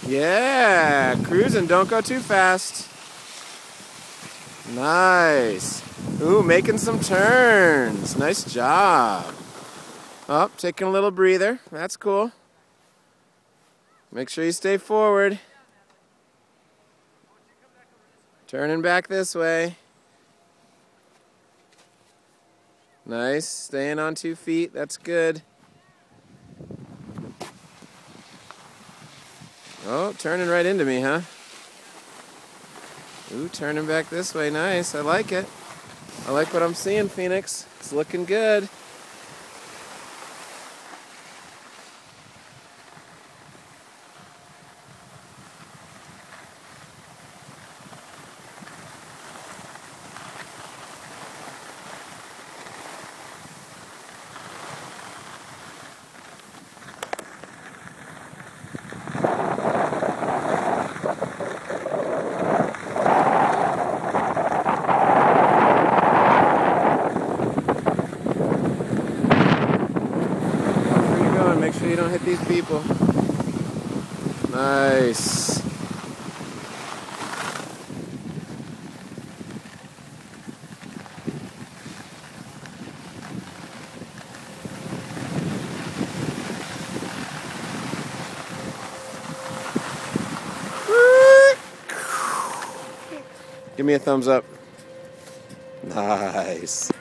Yeah, cruising, don't go too fast. Nice. Ooh, making some turns. Nice job. Oh, taking a little breather. That's cool. Make sure you stay forward. Turning back this way. Nice. Staying on 2 feet. That's good. Oh, turning right into me, huh? Ooh, turning back this way. Nice. I like it. I like what I'm seeing, Phoenix. It's looking good. Make sure you don't hit these people. Nice. Give me a thumbs up. Nice.